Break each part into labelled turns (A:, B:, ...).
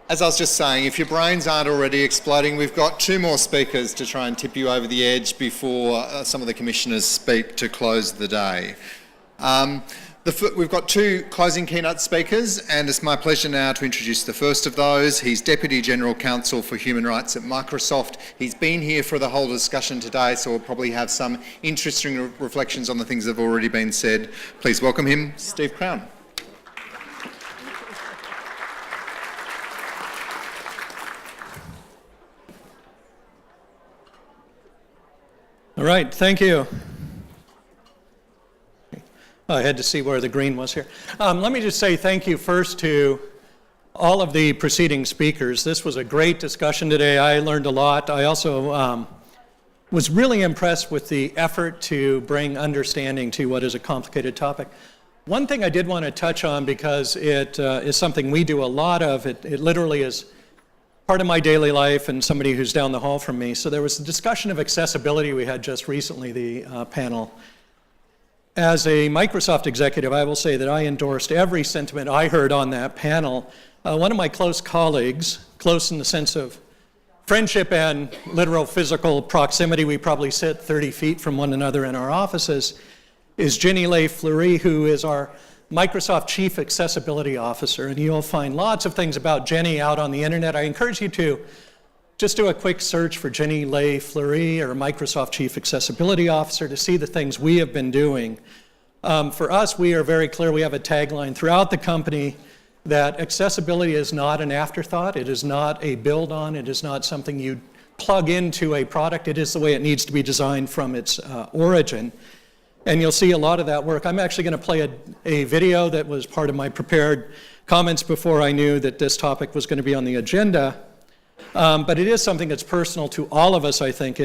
A: As I was just saying, if your brains aren't already exploding, we've got 2 more speakers to try and tip you over the edge before some of the commissioners speak to close the day. We've got 2 closing keynote speakers, and it's my pleasure now to introduce the first of those. He's Deputy General Counsel for Human Rights at Microsoft. He's been here for the whole discussion today, so we'll probably have some interesting reflections on the things that have already been said. Please welcome him, Steve Crown.
B: All right, thank you. I had to see where the green was here. Let me just say thank you first to all of the preceding speakers. This was a great discussion today. I learned a lot. I also was really impressed with the effort to bring understanding to what is a complicated topic. One thing I did want to touch on, because it is something we do a lot of, it literally is part of my daily life and somebody who's down the hall from me. So there was a discussion of accessibility we had just recently, the panel. As a Microsoft executive, I will say that I endorsed every sentiment I heard on that panel. One of my close colleagues, close in the sense of friendship and literal physical proximity, we probably sit 30 feet from one another in our offices, is Jenny Fleury, who is our Microsoft Chief Accessibility Officer, and you'll find lots of things about Jenny out on the internet. I encourage you to just do a quick search for Jenny Fleury or Microsoft Chief Accessibility Officer to see the things we have been doing. For us, we are very clear. We have a tagline throughout the company that accessibility is not an afterthought. It is not a build-on. It is not something you plug into a product. It is the way it needs to be designed from its origin. And you'll see a lot of that work. I'm actually going to play a video that was part of my prepared comments before I knew that this topic was going to be on the agenda. But it is something that's personal to all of us, I think.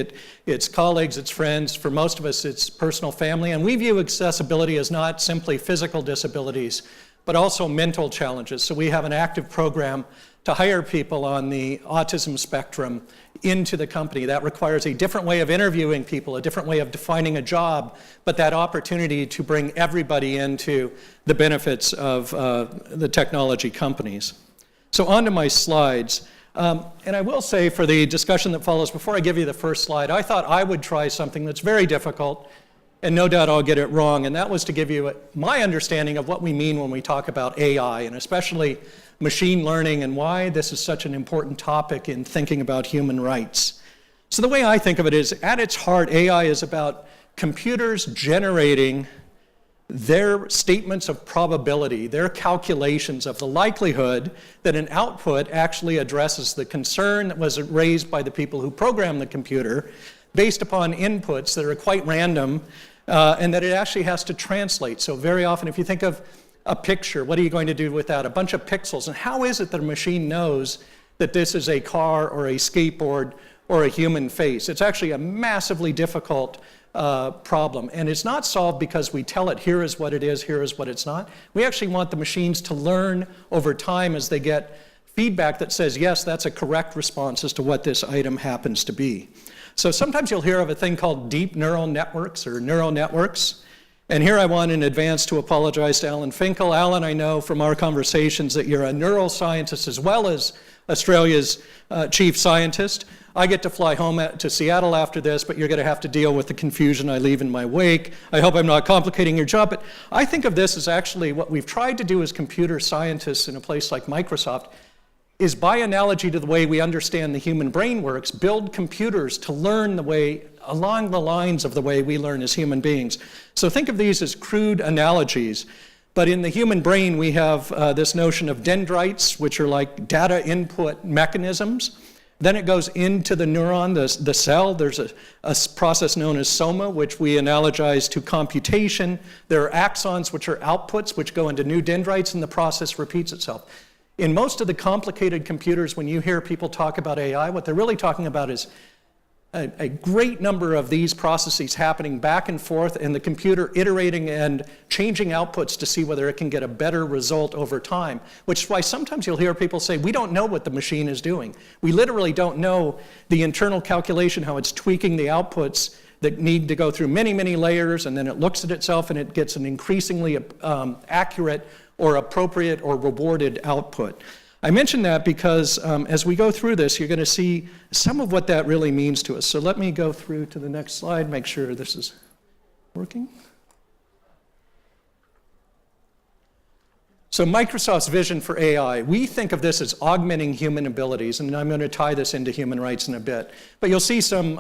B: It's colleagues, it's friends. For most of us, it's personal family. And we view accessibility as not simply physical disabilities, but also mental challenges. So we have an active program to hire people on the autism spectrum into the company. That requires a different way of interviewing people, a different way of defining a job, but that opportunity to bring everybody into the benefits of the technology companies. So on to my slides. And I will say, for the discussion that follows, before I give you the first slide, I thought I would try something that's very difficult, and no doubt I'll get it wrong, and that was to give you my understanding of what we mean when we talk about AI, and especially machine learning, and why this is such an important topic in thinking about human rights. So the way I think of it is, at its heart, AI is about computers generating their statements of probability, their calculations of the likelihood that an output actually addresses the concern that was raised by the people who programmed the computer based upon inputs that are quite random, and that it actually has to translate. So very often, if you think of a picture, what are you going to do with that? A bunch of pixels. And how is it that a machine knows that this is a car or a skateboard or a human face? It's actually a massively difficult problem. And it's not solved because we tell it, here is what it is, here is what it's not. We actually want the machines to learn over time as they get feedback that says, yes, that's a correct response as to what this item happens to be. So sometimes you'll hear of a thing called deep neural networks or neural networks. And here I want in advance to apologize to Alan Finkel. Alan, I know from our conversations that you're a neuroscientist as well as Australia's chief scientist. I get to fly home to Seattle after this, but you're going to have to deal with the confusion I leave in my wake. I hope I'm not complicating your job, but I think of this as actually what we've tried to do as computer scientists in a place like Microsoft is, by analogy to the way we understand the human brain works, build computers to learn the way, along the lines of the way we learn as human beings. So think of these as crude analogies. But in the human brain, we have this notion of dendrites, which are like data input mechanisms. Then it goes into the neuron, the cell. There's a process known as soma, which we analogize to computation. There are axons, which are outputs, which go into new dendrites, and the process repeats itself. In most of the complicated computers, when you hear people talk about AI, what they're really talking about is a great number of these processes happening back and forth, and the computer iterating and changing outputs to see whether it can get a better result over time, which is why sometimes you'll hear people say, we don't know what the machine is doing. We literally don't know the internal calculation, how it's tweaking the outputs that need to go through many, many layers, and then it looks at itself and it gets an increasingly accurate or appropriate or rewarded output. I mention that because as we go through this, you're going to see some of what that really means to us. So let me go through to the next slide, make sure this is working. So Microsoft's vision for AI, we think of this as augmenting human abilities, and I'm going to tie this into human rights in a bit. But you'll see some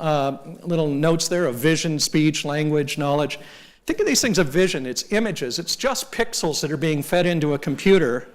B: little notes there of vision, speech, language, knowledge. Think of these things of vision. It's images. It's just pixels that are being fed into a computer.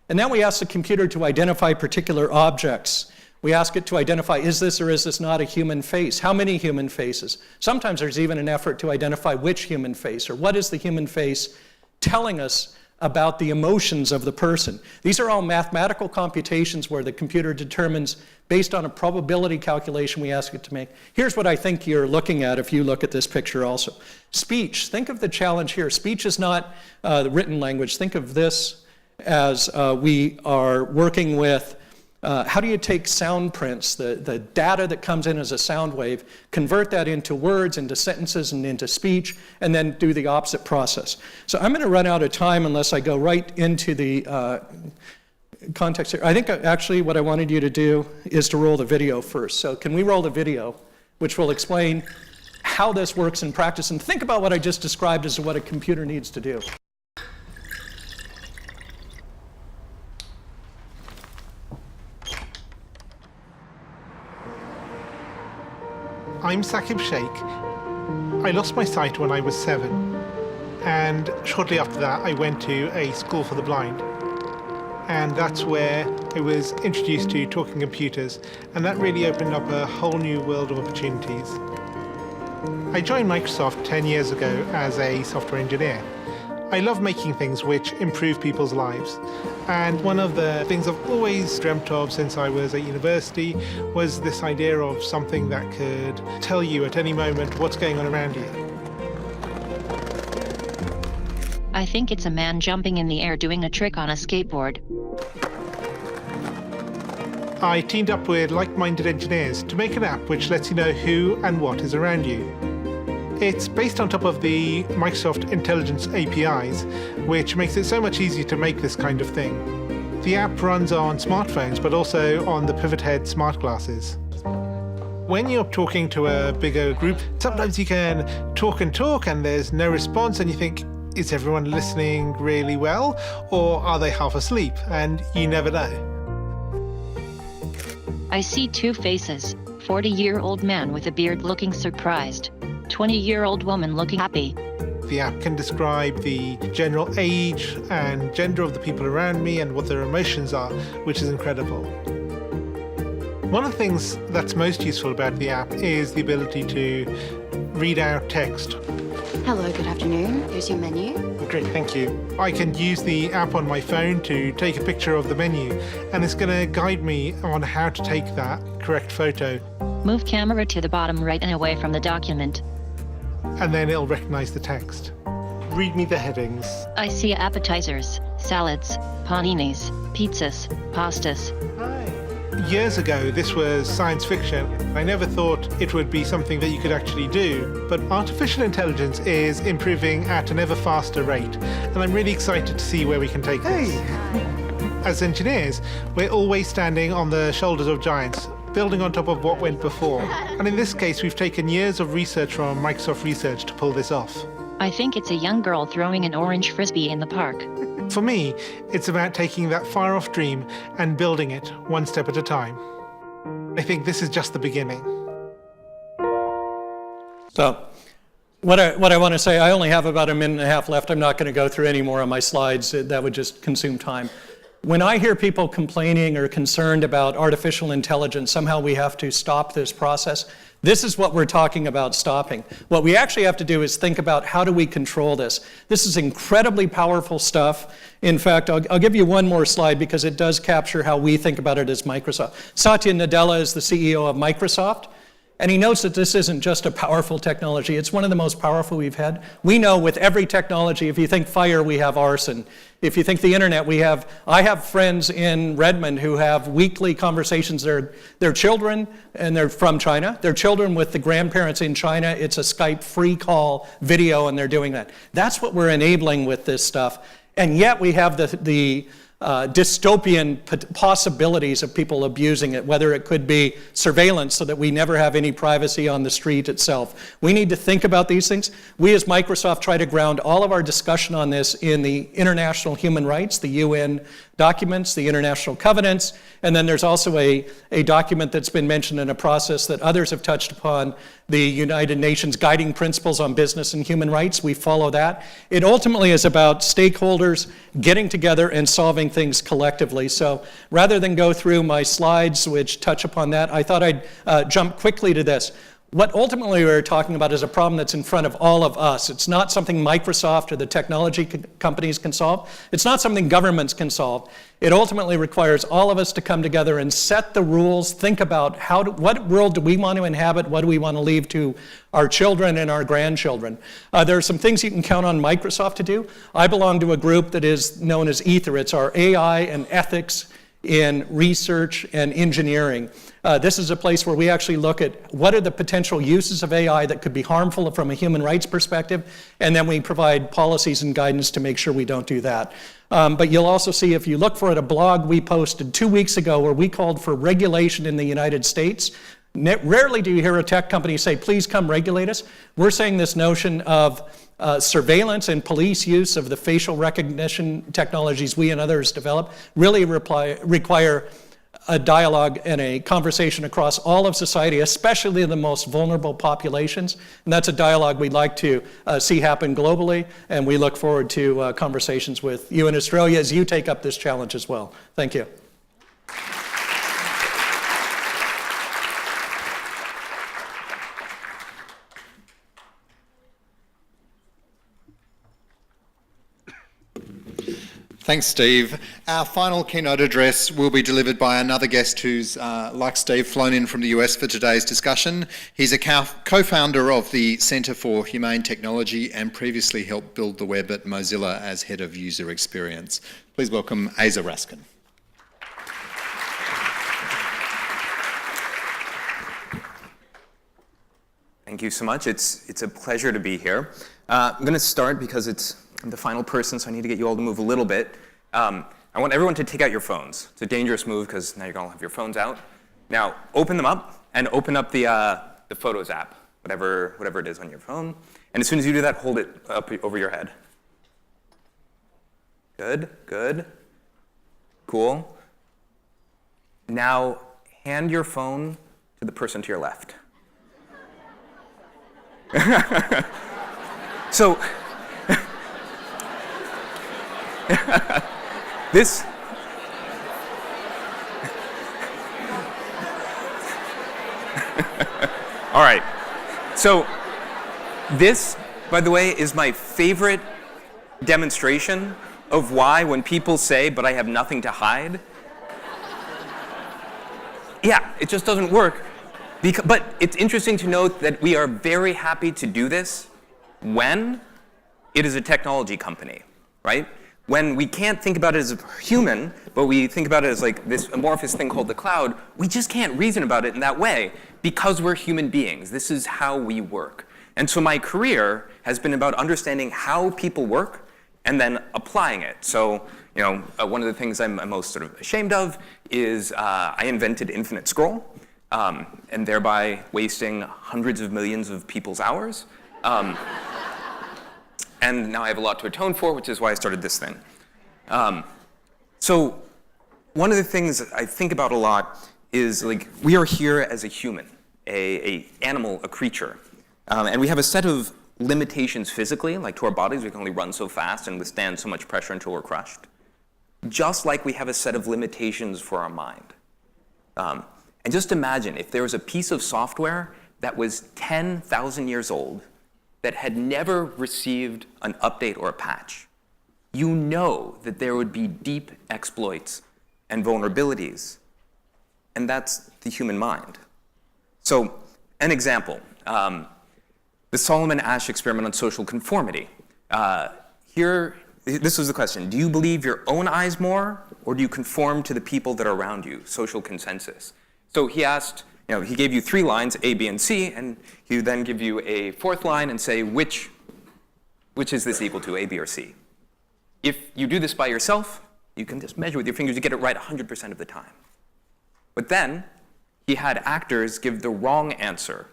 B: And then we ask the computer to identify particular objects. We ask it to identify, is this or is this not a human face? How many human faces? Sometimes there's even an effort to identify which human face, or what is the human face telling us about the emotions of the person. These are all mathematical computations where the computer determines, based on a probability calculation we ask it to make. Here's what I think you're looking at if you look at this picture also. Speech, think of the challenge here. Speech is not the written language. Think of this as we are working with how do you take sound prints, the data that comes in as a sound wave, convert that into words, into sentences, and into speech, and then do the opposite process. So I'm going to run out of time unless I go right into the context here. I think actually what I wanted you to do is to roll the video first. So can we roll the video, which will explain how this works in practice, and think about what I just described as what a computer needs to do.
C: I'm Saqib Sheikh. I lost my sight when I was 7, and shortly after that I went to a school for the blind. And that's where I was introduced to talking computers, and that really opened up a whole new world of opportunities. I joined Microsoft 10 years ago as a software engineer. I love making things which improve people's lives. And one of the things I've always dreamt of since I was at university was this idea of something that could tell you at any moment what's going on around you.
D: I think it's a man jumping in the air doing a trick on a skateboard.
C: I teamed up with like-minded engineers to make an app which lets you know who and what is around you. It's based on top of the Microsoft Intelligence APIs, which makes it so much easier to make this kind of thing. The app runs on smartphones, but also on the Pivot Head smart glasses. When you're talking to a bigger group, sometimes you can talk and there's no response, and you think, is everyone listening really well, or are they half asleep? And you never know.
D: I see two faces, 40-year-old man with a beard looking surprised, 20-year-old woman looking happy.
C: The app can describe the general age and gender of the people around me and what their emotions are, which is incredible. One of the things that's most useful about the app is the ability to read out text.
E: Hello, good afternoon. Here's your menu.
C: Great, thank you. I can use the app on my phone to take a picture of the menu, and it's going to guide me on how to take that correct photo.
D: Move camera to the bottom right and away from the document.
C: And then it'll recognize the text. Read me the headings.
D: I see appetizers, salads, paninis, pizzas, pastas.
C: Years ago, this was science fiction. I never thought it would be something that you could actually do. But artificial intelligence is improving at an ever faster rate. And I'm really excited to see where we can take this. As engineers, we're always standing on the shoulders of giants, building on top of what went before. And in this case, we've taken years of research from Microsoft Research to pull this off.
D: I think it's a young girl throwing an orange frisbee in the park.
C: For me, it's about taking that far-off dream and building it one step at a time. I think this is just the beginning.
B: So what I want to say, I only have about a minute and a half left. I'm not going to go through any more on my slides. That would just consume time. When I hear people complaining or concerned about artificial intelligence, somehow we have to stop this process, this is what we're talking about stopping. What we actually have to do is think about how do we control this. This is incredibly powerful stuff. In fact, I'll give you one more slide because it does capture how we think about it as Microsoft. Satya Nadella is the CEO of Microsoft. And he notes that this isn't just a powerful technology, it's one of the most powerful we've had. We know with every technology, if you think fire, we have arson. If you think the internet, I have friends in Redmond who have weekly conversations. Their children, and they're from China, their children with the grandparents in China, it's a Skype free call video and they're doing that. That's what we're enabling with this stuff. And yet we have the dystopian possibilities of people abusing it, whether it could be surveillance so that we never have any privacy on the street itself. We need to think about these things. We as Microsoft try to ground all of our discussion on this in the international human rights, the UN documents, the international covenants, and then there's also a document that's been mentioned in a process that others have touched upon, the United Nations Guiding Principles on Business and Human Rights. We follow that. It ultimately is about stakeholders getting together and solving things collectively. So rather than go through my slides which touch upon that, I thought I'd jump quickly to this. What ultimately we're talking about is a problem that's in front of all of us. It's not something Microsoft or the technology companies can solve. It's not something governments can solve. It ultimately requires all of us to come together and set the rules, think about what world do we want to inhabit, what do we want to leave to our children and our grandchildren. There are some things you can count on Microsoft to do. I belong to a group that is known as Ether. It's our AI and ethics in research and engineering. This is a place where we actually look at what are the potential uses of AI that could be harmful from a human rights perspective, and then we provide policies and guidance to make sure we don't do that. But you'll also see, if you look for it, a blog we posted 2 weeks ago where we called for regulation in the United States. Rarely do you hear a tech company say, please come regulate us. We're saying this notion of surveillance and police use of the facial recognition technologies we and others develop really require a dialogue and a conversation across all of society, especially the most vulnerable populations. And that's a dialogue we'd like to see happen globally, and we look forward to conversations with you in Australia as you take up this challenge as well. Thank you.
A: Thanks, Steve. Our final keynote address will be delivered by another guest who's, like Steve, flown in from the US for today's discussion. He's a co-founder of the Centre for Humane Technology and previously helped build the web at Mozilla as head of user experience. Please welcome Asa Raskin.
F: Thank you so much. It's a pleasure to be here. I'm going to start because I'm the final person, so I need to get you all to move a little bit. I want everyone to take out your phones. It's a dangerous move because now you're going to have your phones out. Now, open them up and open up the Photos app, whatever it is on your phone. And as soon as you do that, hold it up over your head. Good, good. Cool. Now, hand your phone to the person to your left. So, this, all right. So this, by the way, is my favorite demonstration of why when people say, but I have nothing to hide, yeah, it just doesn't work. But it's interesting to note that we are very happy to do this when it is a technology company, right? When we can't think about it as a human, but we think about it as like this amorphous thing called the cloud, we just can't reason about it in that way because we're human beings. This is how we work. And so my career has been about understanding how people work and then applying it. So, one of the things I'm most sort of ashamed of is I invented infinite scroll, and thereby wasting hundreds of millions of people's hours. And now I have a lot to atone for, which is why I started this thing. So one of the things I think about a lot is like we are here as a human, a animal, a creature. And we have a set of limitations physically, like to our bodies. We can only run so fast and withstand so much pressure until we're crushed. Just like we have a set of limitations for our mind. And just imagine if there was a piece of software that was 10,000 years old that had never received an update or a patch. You know that there would be deep exploits and vulnerabilities. And that's the human mind. So, an example. The Solomon Asch experiment on social conformity. This was the question. Do you believe your own eyes more, or do you conform to the people that are around you? Social consensus. So he asked, he gave you 3 lines, A, B, and C, and he would then give you a 4th line and say, which is this equal to, A, B, or C? If you do this by yourself, You can just measure with your fingers, you get it right 100% of the time. But then he had actors give the wrong answer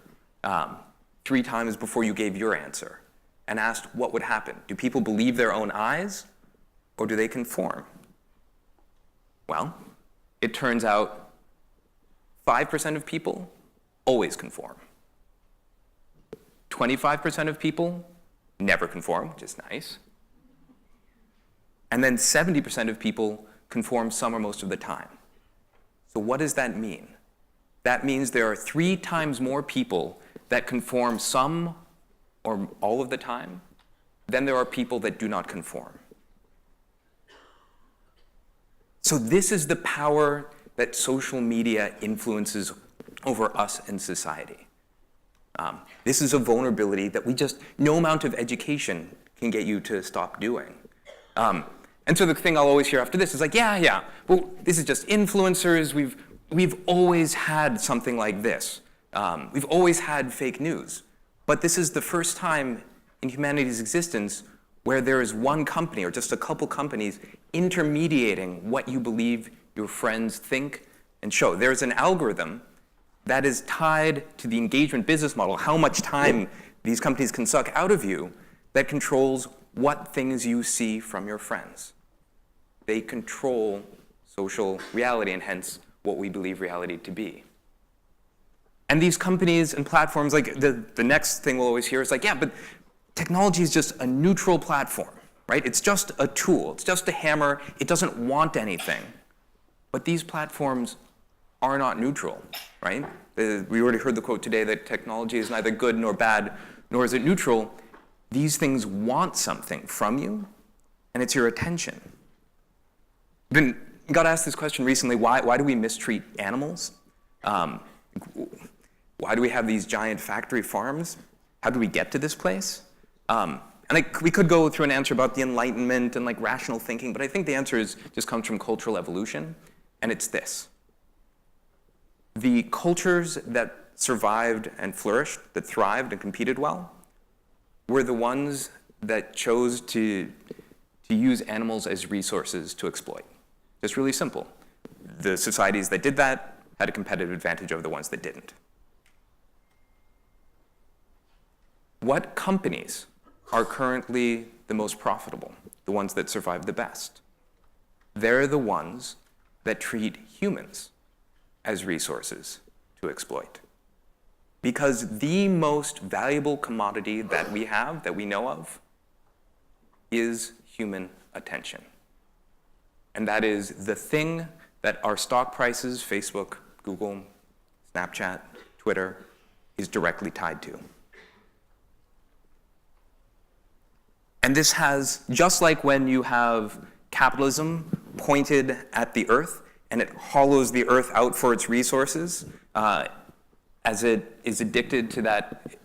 F: 3 times before you gave your answer, and asked what would happen. Do people believe their own eyes, or do they conform? Well, it turns out 5% of people always conform. 25% of people never conform, which is nice. And then 70% of people conform some or most of the time. So what does that mean? That means there are 3 times more people that conform some or all of the time than there are people that do not conform. So this is the power that social media influences over us in society. This is a vulnerability that no amount of education can get you to stop doing. And so the thing I'll always hear after this is like, yeah, well, this is just influencers. We've always had something like this. We've always had fake news. But this is the first time in humanity's existence where there is one company or just a couple companies intermediating what you believe your friends think and show. There's an algorithm that is tied to the engagement business model, how much time these companies can suck out of you, that controls what things you see from your friends. They control social reality and hence what we believe reality to be. And these companies and platforms, like the next thing we'll always hear is like, yeah, but technology is just a neutral platform, right? It's just a tool, it's just a hammer, it doesn't want anything. But these platforms are not neutral, right? We already heard the quote today that technology is neither good nor bad, nor is it neutral. These things want something from you, and it's your attention. Got asked this question recently, why do we mistreat animals? Why do we have these giant factory farms? How do we get to this place? We could go through an answer about the Enlightenment and like rational thinking, but I think the answer just comes from cultural evolution, and it's this. The cultures that survived and flourished, that thrived and competed well, were the ones that chose to use animals as resources to exploit. It's really simple. The societies that did that had a competitive advantage over the ones that didn't. What companies are currently the most profitable, the ones that survive the best? They're the ones that treat humans as resources to exploit. Because the most valuable commodity that we have, that we know of, is human attention. And that is the thing that our stock prices, Facebook, Google, Snapchat, Twitter, is directly tied to. And this has, just like when you have capitalism pointed at the earth and it hollows the earth out for its resources, as it is addicted to that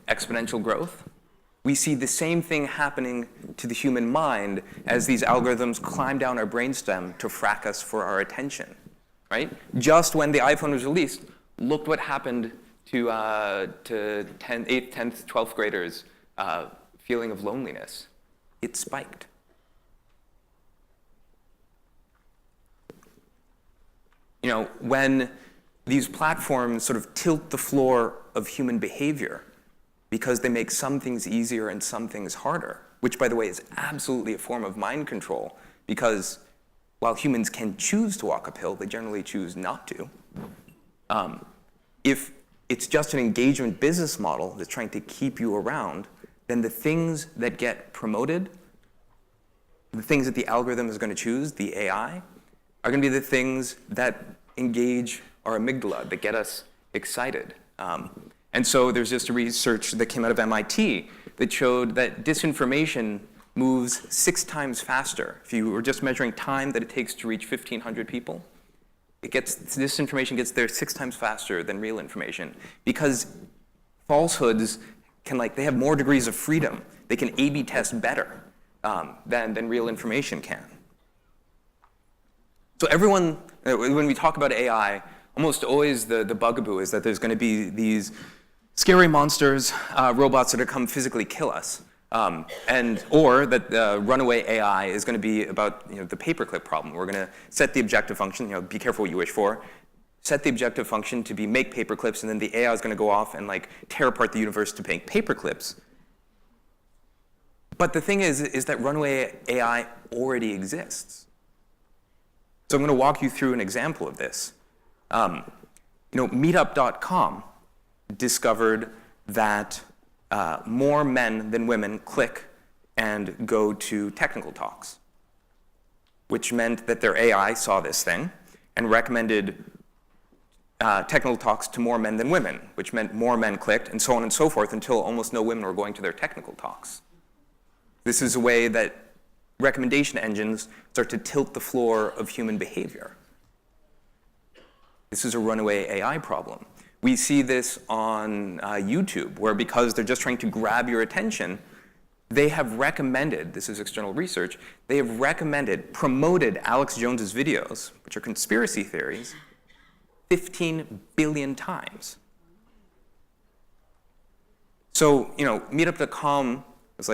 F: exponential growth, we see the same thing happening to the human mind as these algorithms climb down our brainstem to frack us for our attention, right? Just when the iPhone was released, look what happened to 8th, 10th, 12th graders' feeling of loneliness. It spiked. You know, when these platforms sort of tilt the floor of human behavior because they make some things easier and some things harder, which, by the way, is absolutely a form of mind control, because while humans can choose to walk uphill, they generally choose not to. If it's just an engagement business model that's trying to keep you around, then the things that get promoted, the things that the algorithm is going to choose, the AI, are going to be the things that engage our amygdala, that get us excited. And so there's just a research that came out of MIT that showed that disinformation moves 6 times faster. If you were just measuring time that it takes to reach 1,500 people, disinformation gets there 6 times faster than real information, because falsehoods they have more degrees of freedom. They can A/B test better than real information can. So everyone, when we talk about AI, almost always the bugaboo is that there's going to be these scary monsters, robots that are come physically kill us. Or that runaway AI is going to be about the paperclip problem. We're going to set the objective function, be careful what you wish for, set the objective function to be make paperclips, and then the AI is going to go off and tear apart the universe to make paperclips. But the thing is that runaway AI already exists. So I'm going to walk you through an example of this. Meetup.com discovered that more men than women click and go to technical talks, which meant that their AI saw this thing and recommended technical talks to more men than women, which meant more men clicked, and so on and so forth, until almost no women were going to their technical talks. This is a way that recommendation engines start to tilt the floor of human behavior. This is a runaway AI problem. We see this on YouTube, where because they're just trying to grab your attention, they have recommended, this is external research, they have promoted Alex Jones's videos, which are conspiracy theories, 15 billion times. So, Meetup.com was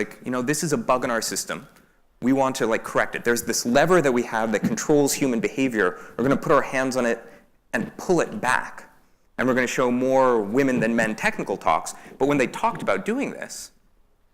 F: this is a bug in our system. We want to correct it. There's this lever that we have that controls human behavior. We're going to put our hands on it and pull it back. And we're going to show more women than men technical talks. But when they talked about doing this,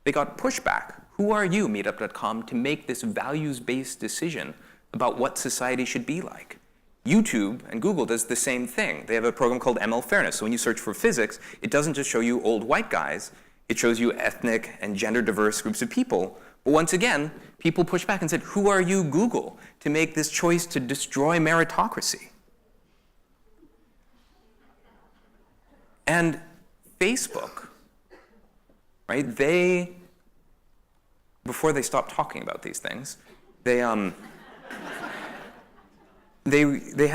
F: they got pushback. Who are you, Meetup.com, to make this values-based decision about what society should be like? YouTube and Google does the same thing. They have a program called ML Fairness. So when you search for physics, it doesn't just show you old white guys. It shows you ethnic and gender diverse groups of people. But once again, people pushed back and said, who are you, Google, to make this choice to destroy meritocracy? And Facebook, right? Before they stopped talking about these things, they had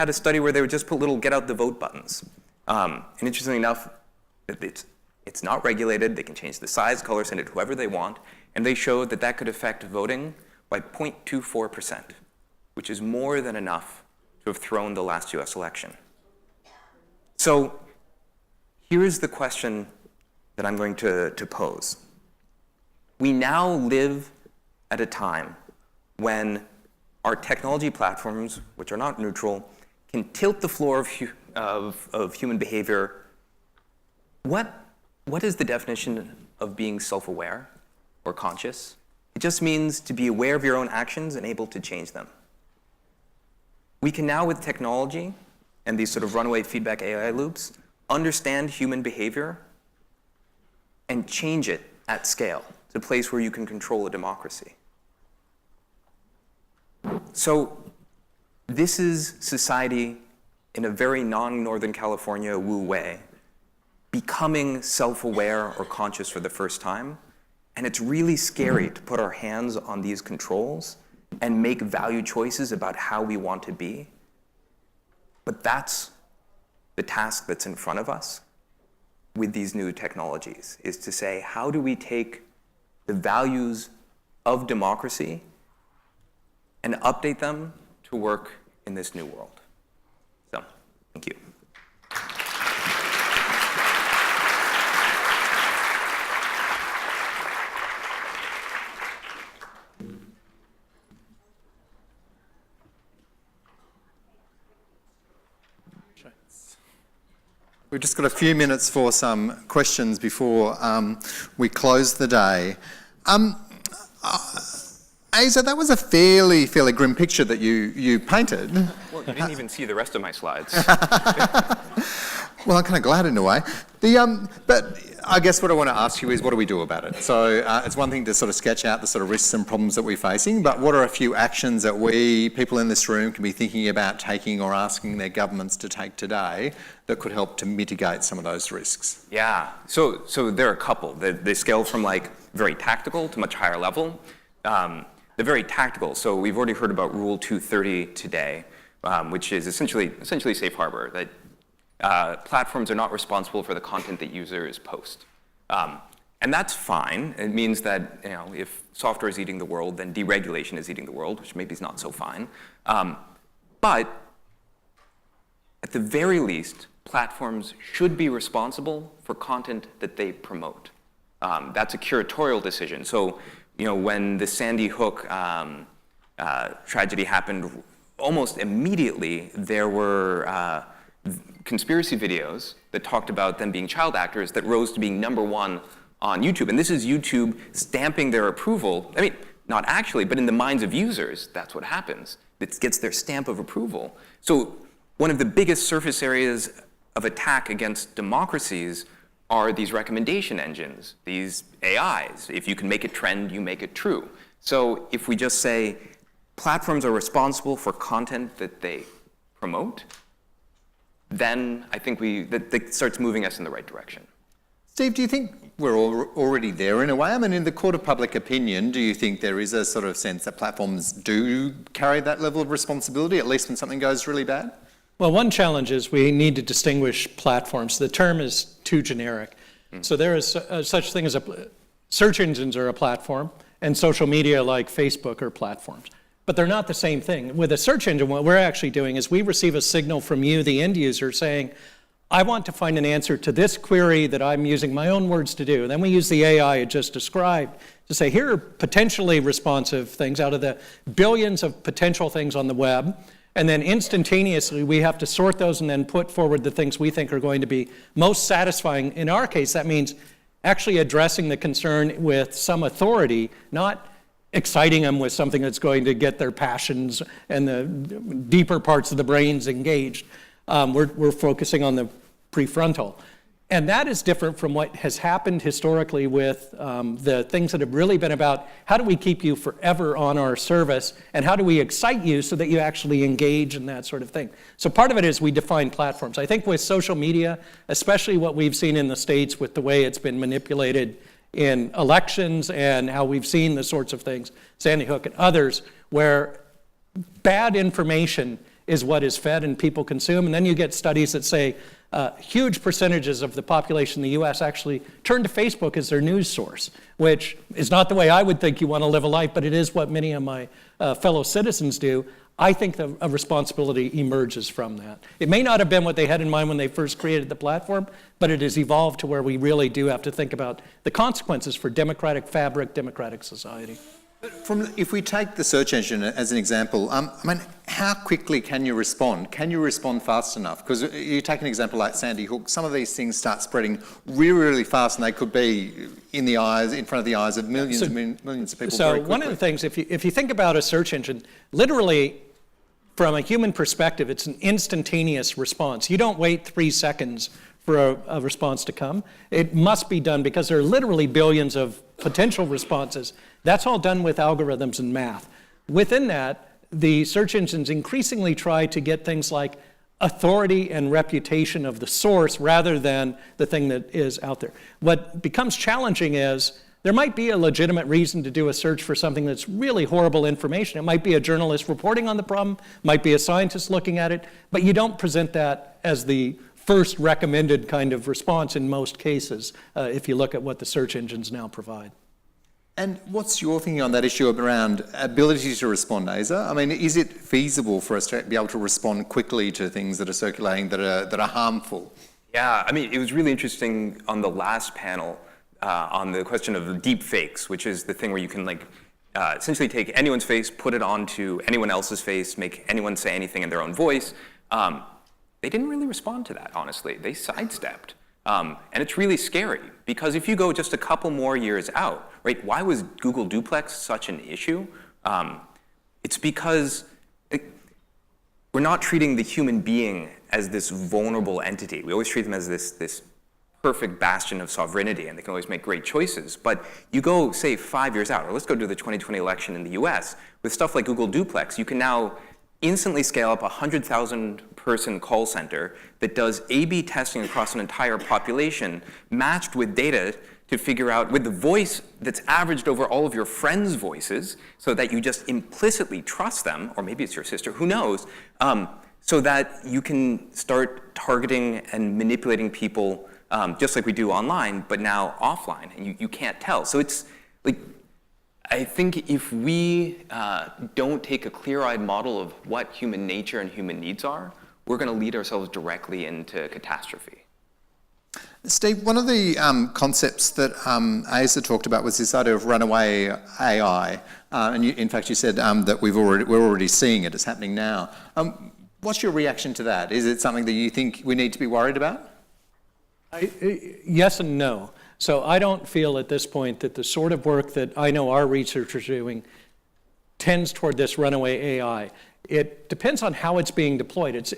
F: a study where they would just put little get out the vote buttons. And interestingly enough, it's not regulated. They can change the size, color, send it to whoever they want. And they showed that could affect voting by 0.24%, which is more than enough to have thrown the last US election. So here's the question that I'm going to pose. We now live at a time when our technology platforms, which are not neutral, can tilt the floor of human behavior. What is the definition of being self-aware or conscious? It just means to be aware of your own actions and able to change them. We can now, with technology and these sort of runaway feedback AI loops, understand human behavior and change it at scale to a place where you can control a democracy. So this is society in a very non-Northern California woo way, becoming self-aware or conscious for the first time. And it's really scary to put our hands on these controls and make value choices about how we want to be. But that's the task that's in front of us with these new technologies, is to say, how do we take the values of democracy and update them to work in this new world? So, thank you.
A: We've just got a few minutes for some questions before we close the day. Asa, that was a fairly grim picture that you painted.
F: Well, you didn't even see the rest of my slides.
A: Well, I'm kind of glad in a way. But I guess what I want to ask you is, what do we do about it? So it's one thing to sort of sketch out the sort of risks and problems that we're facing, but what are a few actions that people in this room, can be thinking about taking or asking their governments to take today that could help to mitigate some of those risks?
F: Yeah, so there are a couple. They scale from very tactical to much higher level. The very tactical, so we've already heard about Rule 230 today, which is essentially safe harbor, that platforms are not responsible for the content that users post. And that's fine. It means that if software is eating the world, then deregulation is eating the world, which maybe is not so fine. But at the very least, platforms should be responsible for content that they promote. That's a curatorial decision. So, when the Sandy Hook tragedy happened, almost immediately there were conspiracy videos that talked about them being child actors that rose to being #1 on YouTube. And this is YouTube stamping their approval. I mean, not actually, but in the minds of users, that's what happens. It gets their stamp of approval. So one of the biggest surface areas of attack against democracies are these recommendation engines, these AIs. If you can make it trend, you make it true. So if we just say platforms are responsible for content that they promote, then I think that starts moving us in the right direction.
A: Steve, do you think we're already there in a way? I mean, in the court of public opinion, do you think there is a sort of sense that platforms do carry that level of responsibility, at least when something goes really bad?
B: Well, one challenge is we need to distinguish platforms. The term is too generic. So there is such thing as search engines are a platform, and social media like Facebook are platforms. But they're not the same thing. With a search engine, what we're actually doing is we receive a signal from you, the end user, saying, I want to find an answer to this query that I'm using my own words to do. Then we use the AI I just described to say, here are potentially responsive things out of the billions of potential things on the web. And then instantaneously, we have to sort those and then put forward the things we think are going to be most satisfying. In our case, that means actually addressing the concern with some authority, not exciting them with something that's going to get their passions and the deeper parts of the brains engaged. We're focusing on the prefrontal. And that is different from what has happened historically with the things that have really been about how do we keep you forever on our service and how do we excite you so that you actually engage in that sort of thing. So part of it is we define platforms. I think with social media, especially what we've seen in the States with the way it's been manipulated in elections and how we've seen the sorts of things, Sandy Hook and others, where bad information is what is fed and people consume. And then you get studies that say huge percentages of the population in the US actually turn to Facebook as their news source, which is not the way I would think you want to live a life, but it is what many of my fellow citizens do. I think a responsibility emerges from that. It may not have been what they had in mind when they first created the platform, but it has evolved to where we really do have to think about the consequences for democratic fabric, democratic society.
A: If we take the search engine as an example, I mean, how quickly can you respond? Can you respond fast enough? Because you take an example like Sandy Hook, some of these things start spreading really, really fast, and they could be in front of the eyes of millions of people.
B: So
A: very quickly.
B: One of the things, if you think about a search engine, literally from a human perspective, it's an instantaneous response. You don't wait 3 seconds for a response to come. It must be done because there are literally billions of potential responses. That's all done with algorithms and math. Within that, the search engines increasingly try to get things like authority and reputation of the source rather than the thing that is out there. What becomes challenging is there might be a legitimate reason to do a search for something that's really horrible information. It might be a journalist reporting on the problem, might be a scientist looking at it, but you don't present that as the first recommended kind of response in most cases if you look at what the search engines now provide.
A: And what's your thinking on that issue around ability to respond, Asa? I mean, is it feasible for us to be able to respond quickly to things that are circulating that are harmful?
F: Yeah, I mean, it was really interesting on the last panel on the question of deep fakes, which is the thing where you can essentially take anyone's face, put it onto anyone else's face, make anyone say anything in their own voice. They didn't really respond to that, honestly. They sidestepped. And it's really scary because if you go just a couple more years out, right, why was Google Duplex such an issue? It's because we're not treating the human being as this vulnerable entity. We always treat them as this perfect bastion of sovereignty, and they can always make great choices. But you go, say, 5 years out, or let's go to the 2020 election in the US, with stuff like Google Duplex, you can now instantly scale up a 100,000-person call center that does A/B testing across an entire population, matched with data to figure out, with the voice that's averaged over all of your friends' voices, so that you just implicitly trust them, or maybe it's your sister, who knows, so that you can start targeting and manipulating people just like we do online, but now offline, and you can't tell. So it's like, I think if we don't take a clear-eyed model of what human nature and human needs are, we're going to lead ourselves directly into catastrophe.
A: Steve, one of the concepts that Asa talked about was this idea of runaway AI, and in fact you said that we're already seeing it, it's happening now. What's your reaction to that? Is it something that you think we need to be worried about?
B: Yes and no. So I don't feel at this point that the sort of work that I know our researchers are doing tends toward this runaway AI. It depends on how it's being deployed. It's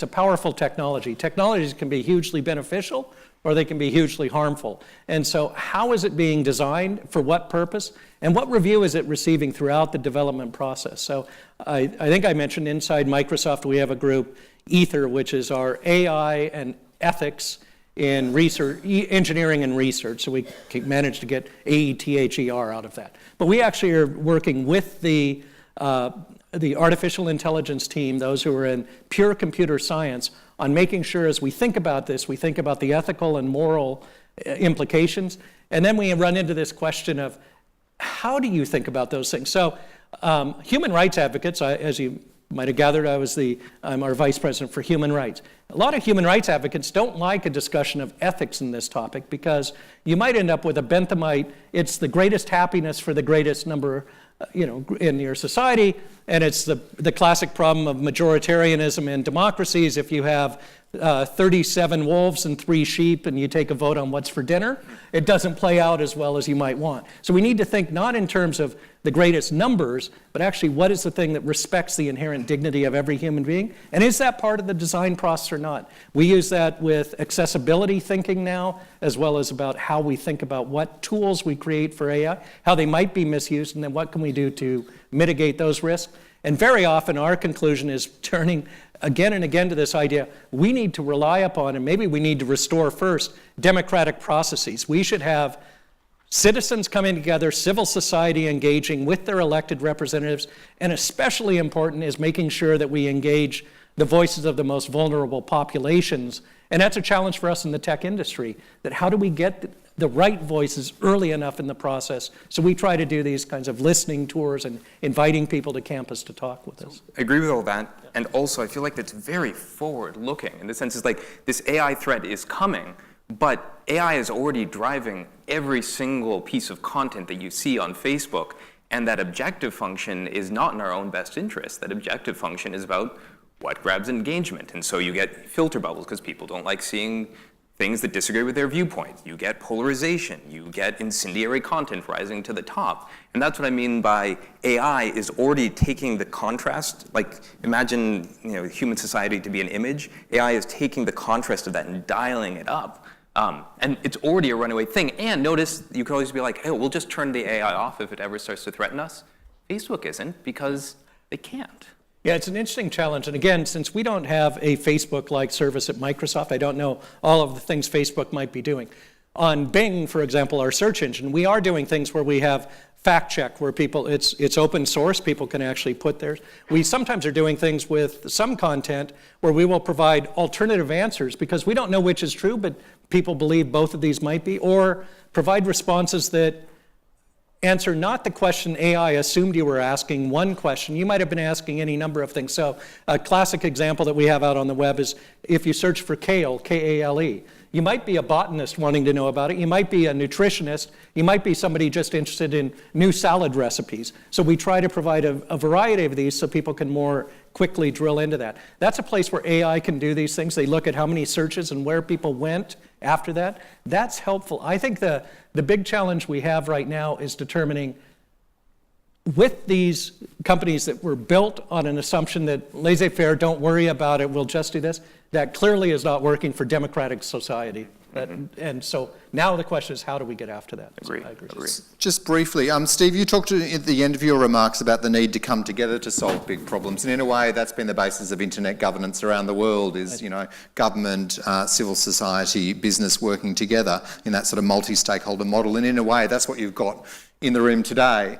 B: a powerful technology. Technologies can be hugely beneficial or they can be hugely harmful. And so how is it being designed, for what purpose, and what review is it receiving throughout the development process? So I think I mentioned inside Microsoft we have a group, Ether, which is our AI and ethics in research, engineering and research, so we managed to get AETHER out of that. But we actually are working with the artificial intelligence team, those who are in pure computer science, on making sure as we think about this, we think about the ethical and moral implications, and then we run into this question of how do you think about those things? So human rights advocates, as you might have gathered, I'm our vice president for human rights. A lot of human rights advocates don't like a discussion of ethics in this topic because you might end up with a Benthamite, it's the greatest happiness for the greatest number in your society, and it's the classic problem of majoritarianism in democracies. If you have 37 wolves and 3 sheep and you take a vote on what's for dinner, it doesn't play out as well as you might want. So we need to think not in terms of the greatest numbers, but actually what is the thing that respects the inherent dignity of every human being? And is that part of the design process or not? We use that with accessibility thinking now, as well as about how we think about what tools we create for AI, how they might be misused, and then what can we do to mitigate those risks. And very often our conclusion is turning again and again to this idea, we need to rely upon, and maybe we need to restore first, democratic processes. We should have citizens coming together, civil society engaging with their elected representatives, and especially important is making sure that we engage the voices of the most vulnerable populations. And that's a challenge for us in the tech industry, that how do we get the right voices early enough in the process? So we try to do these kinds of listening tours and inviting people to campus to talk with us.
F: I agree with all that. And also, I feel like that's very forward-looking in the sense is like this AI threat is coming, but AI is already driving every single piece of content that you see on Facebook, and that objective function is not in our own best interest. That objective function is about what grabs engagement. And so you get filter bubbles because people don't like seeing things that disagree with their viewpoint. You get polarization. You get incendiary content rising to the top. And that's what I mean by AI is already taking the contrast. Like imagine human society to be an image. AI is taking the contrast of that and dialing it up. And it's already a runaway thing. And notice you can always be like, hey, we'll just turn the AI off if it ever starts to threaten us. Facebook isn't because they can't.
B: Yeah, it's an interesting challenge. And again, since we don't have a Facebook-like service at Microsoft, I don't know all of the things Facebook might be doing. On Bing, for example, our search engine, we are doing things where we have fact check, where people, it's open source, people can actually put theirs. We sometimes are doing things with some content where we will provide alternative answers because we don't know which is true, but people believe both of these might be, or provide responses that answer not the question AI assumed you were asking, one question. You might have been asking any number of things. So a classic example that we have out on the web is if you search for kale, K-A-L-E, you might be a botanist wanting to know about it. You might be a nutritionist. You might be somebody just interested in new salad recipes. So we try to provide a variety of these so people can more quickly drill into that. That's a place where AI can do these things. They look at how many searches and where people went after that. That's helpful. I think the big challenge we have right now is determining with these companies that were built on an assumption that laissez-faire, don't worry about it, we'll just do this, that clearly is not working for democratic society. And so now the question is, how do we get after that?
F: Agree.
B: So I agree.
A: Just briefly, Steve, you talked at the end of your remarks about the need to come together to solve big problems. And in a way, that's been the basis of internet governance around the world is, government, civil society, business working together in that sort of multi-stakeholder model. And in a way, that's what you've got in the room today.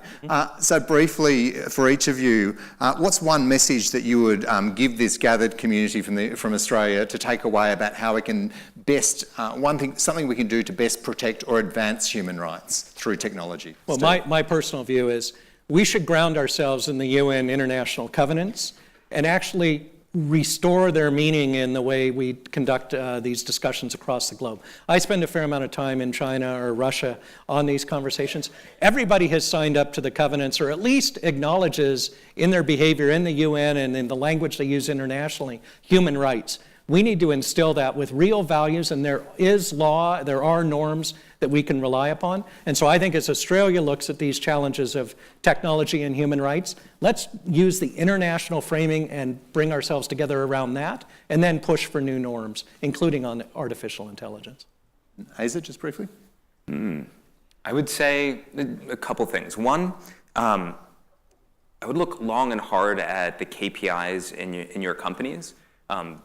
A: So briefly, for each of you, what's one message that you would give this gathered community from Australia to take away about how we can best, something we can do to best protect or advance human rights through technology?
B: Well, my personal view is we should ground ourselves in the UN international covenants and actually restore their meaning in the way we conduct these discussions across the globe. I spend a fair amount of time in China or Russia on these conversations. Everybody has signed up to the covenants, or at least acknowledges in their behavior in the UN and in the language they use internationally, human rights. We need to instill that with real values, and there is law, there are norms that we can rely upon. And so I think as Australia looks at these challenges of technology and human rights, let's use the international framing and bring ourselves together around that, and then push for new norms, including on artificial intelligence.
A: Hazer, just briefly.
F: I would say a couple things. One, I would look long and hard at the KPIs in your companies,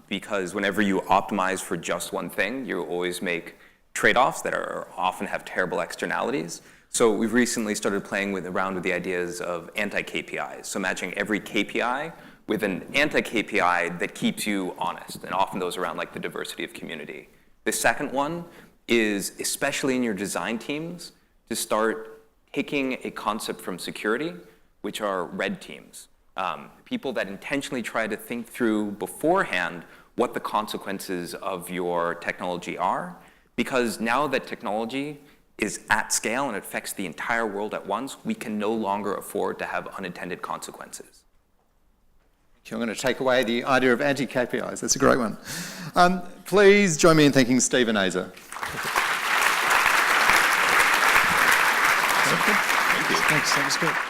F: because whenever you optimize for just one thing, you always make trade-offs that often have terrible externalities. So we've recently started playing around with the ideas of anti-KPIs. So matching every KPI with an anti-KPI that keeps you honest, and often those around like the diversity of community. The second one is, especially in your design teams, to start taking a concept from security, which are red teams. People that intentionally try to think through beforehand what the consequences of your technology are, because now that technology is at scale and it affects the entire world at once, we can no longer afford to have unintended consequences.
A: I'm going to take away the idea of anti-KPIs. That's a great one. Please join me in thanking Steve and Hazer.
B: Thank you. Thanks, that was good.